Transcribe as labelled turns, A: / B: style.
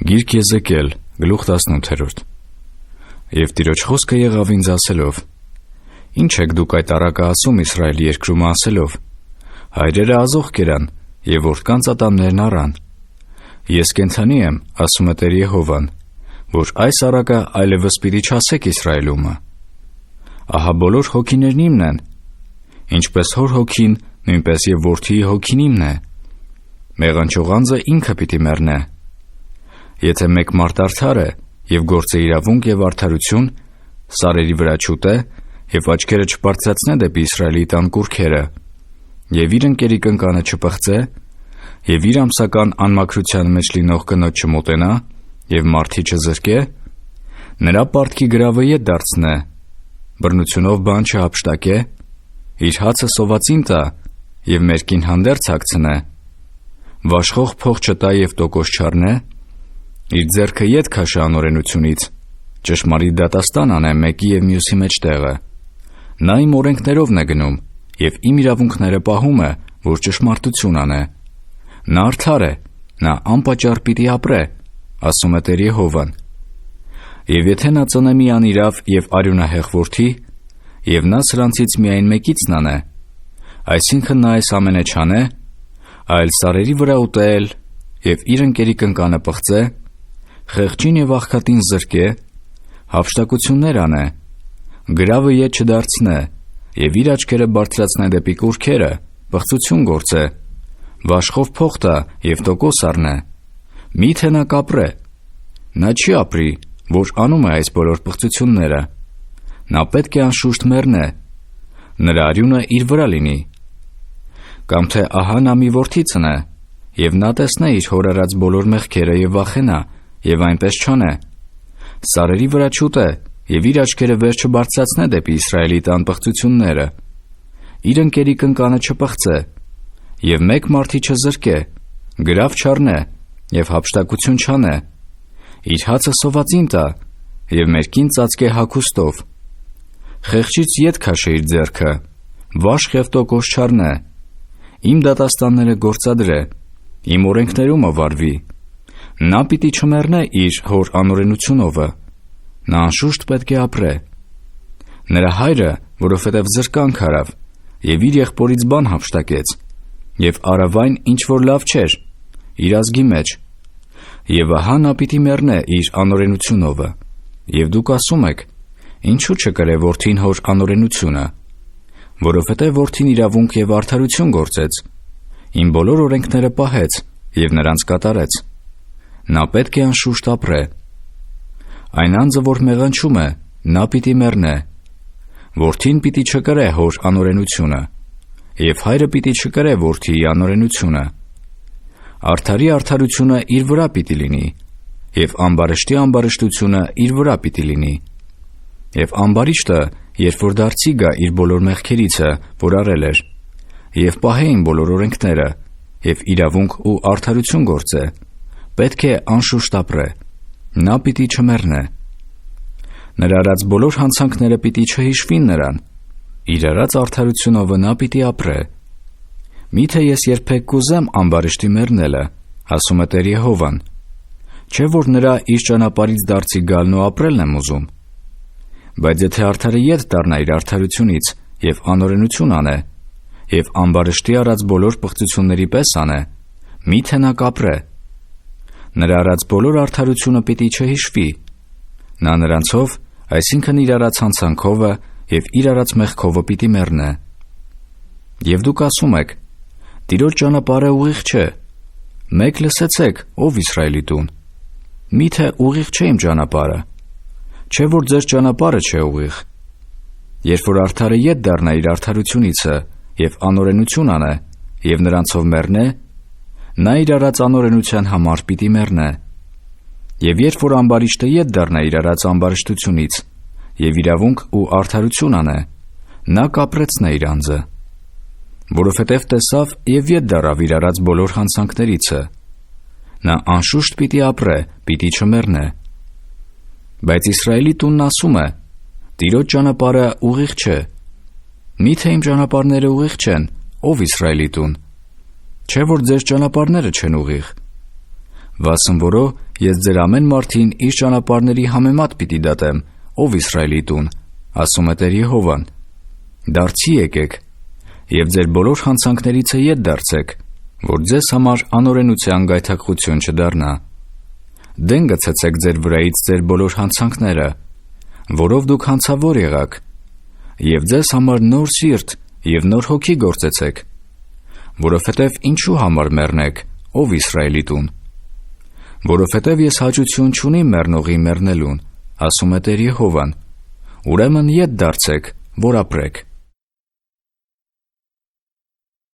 A: Գիրք Եզեկիել, գլուխ 18. Եվ Տիրոջ խոսքը եղավ ինձ ասելով. Ինչ եք դուք այդ առակը ասում Իսրայելի երկրում ասելով. հայրերը ազող կերան, և որդկանց ատամներն առան. Ես կենդանի եմ, ասում է Տեր Եհովան, որ այս առակը այլևս պիտի չասեք Իսրայելումը. ահա բոլոր հոգիներն իմն են, ինչպես հոր հոգին, նույնպես և որդիի հոգին իմն է. մեղանչող անձը ինքը պիտի մեռնե. Եթե մեկ մարդ արդար է և գործե իրավունք և արդարություն, սարերի վրա չուտե և աչքերը չբարձրացնե դեպի Իսրայելի տան կուռքերը, և իր ընկերի կնկանը չպղծե, և իր ամսական անմաքրության մեջ լինող կնոջ չմոտենա և մարդի չզրկե, նրա պարտքի գրավը ետ դարձնե, բռնությունով բան չհափշտակե, իր հացը սովածին տա և մերկին հանդերձ հագցնե, վաշխող փող չտա և տոկոս չառնե, իր ձեռքը ետ քաշե անօրենությունից, ճշմարիտ դատաստան անե մեկի և մյուսի մեջտեղը, նա իմ օրենքներովն է գնում և իմ իրավունքները պահում է, որ ճշմարտություն անե, նա արդար է, նա անպատճառ պիտի ապրե, ասում է Տեր Եհովան. և եթե նա ծնե մի անիրավ և արյունահեղ որդի, և նա սրանցից միայն մեկիցն անե, այսինքն նա այս ամենը չանե, այլ սարերի վրա ուտել և իր ընկերի կնկանը պղծե, խեղճին և աղքատին զրկե, հափշտակություններ անե, գրավը ետ չդարձնե և իր աչքերը բարձրացնե դեպի կուռքերը, պղծություն գործե, վաշխով փող տա և տոկոս առնե, մի՞թե նա կապրե, նա չի ապրի, որ անում է այս բոլոր պղծությունները, նա պետք է անշուշտ մեռնե, նրա արյունը իր վրա լինի, կամ թե ահա նա մի որդի ծնե, և նա տեսնե իր հոր արած բոլոր մեղքերը և վախենա, և այնպես չանե, սարերի վրա չուտե և իր աչքերը վեր չբարձրացնե դեպի Իսրայելի տան պղծությունները, իր ընկերի կնկանը չպղծե, և մեկ մարդի չզրկե, գրավ չառնե և հափշտակություն չանե, իր հացը սովածին տա և մերկին ծածկե հագուստով, խեղճից ետ քաշե իր ձեռքը, վաշք և տոկոս չառնե, իմ դատաստանները գործադրե, իմ օրենքներումը վարվի, նա պիտի չմեռնե իր հոր անօրենությունովը, նա անշուշտ պետք է ապրե, նրա հայրը, որովհետև զրկանք արավ և իր եղբորից բան հափշտակեց և արավ այն, ինչ որ լավ չէր, իր ազգի մեջ, և ահա նա պիտի մեռնե իր անօրենությունովը, և դուք ասում եք. ինչու չկրե որդին հոր անօրենությունը, որովհետև որդին իրավունք և արդարություն գործեց, իմ բոլոր օրենքները պահեց և նրանց կատարեց, նա պետք է անշուշտ ապրե, այն անձը, որ մեղանչում է, նա պիտի մեռնե, որդին պիտի չկրե հոր անօրենությունը, և հայրը պիտի չկրե որդիի անօրենությունը, արդարի արդարությունը իր վրա պիտի լինի, և ամբարիշտի ամբարիշտությունը իր վրա պիտի լինի, և ամբարիշտը, երբ որ դարձի գա իր բոլոր մեղքերիցը, որ արել էր, և պահե իմ բոլոր օրենքները, և իրավունք ու արդարություն գործե, պետք է անշուշտ ապրե, նա պիտի չմեռնե, նրա արած բոլոր հանցանքները պիտի չհիշվին նրան, իր արած արդարությունովը նա պիտի ապրե, մի՞թե ես երբեք կուզեմ ամբարիշտի մեռնելը, ասում է Տեր Եհովան, չէ՞ որ նրա իր ճանապարհից դարձի գալն ու ապրելն եմ ուզում, բայց եթե արդարը ետ դառնա իր արդարությունից և անօրենություն անե, և ամբարիշտի արած բոլոր պղծությունների պես անե, մի՞թե նա կապրե, նրա արած բոլոր արդարությունը պիտի չհիշվի, նա նրանցով, այսինքն իր արած հանցանքովը և իր արած մեղքովը պիտի մեռնե, և դուք ասում եք. Տիրոջ ճանապարհը ուղիղ չէ, մեկ լսեցեք, ով Իսրայելի տուն, մի՞թե ուղիղ չէ իմ ճանապարհը, չէ՞ որ ձեր ճանապարհը չէ ուղիղ, երբ որ արդարը ետ դառնա իր արդարությունիցը և անօրենություն անե և նրանցով մեռնե, նա իր արած անօրենության համար պիտի մեռնե, և երբ որ ամբարիշտը ետ դառնա իր արած ամբարիշտությունից և իրավունք ու արդարություն անե, նա կապրեցնե իր անձը, որովհետև տեսավ և ետ դառավ իր արած բոլոր հանցանքներիցը, նա անշուշտ պիտի ապրե, պիտի չմեռնե, բայց Իսրայելի տունն ասում է. Տիրոջ ճանապարհը ուղիղ չէ, մի՞թե իմ ճանապարհները ուղիղ չեն, ով Իսրայելի տուն, չէ՞ որ ձեր ճանապարհները չեն ուղիղ, Վասն որո ես ձեր ամեն մարդին իր ճանապարհների համեմատ պիտի դատեմ, ով Իսրայելի տուն, ասում է Տեր Եհովան։ Դարձի եկեք եւ ձեր բոլոր հանցանքներիցը ետ դարձեք, որ ձեզ համար անօրենության գայթակղություն չդառնա։ Դեն գցեցեք ձեր վրայից ձեր բոլոր հանցանքները, որով դուք հանցավոր եղաք, եւ ձեզ համար նոր սիրտ եւ նոր հոգի գործեցեք, որովհետեւ ինչու համար մեռնեք, ով Իսրայելի տուն։ Որովհետեւ ես հաճություն չունիմ մեռնողի մեռնելուն, ասում է Տեր Եհովան, ուրեմն ետ դարձեք, որ ապրեք։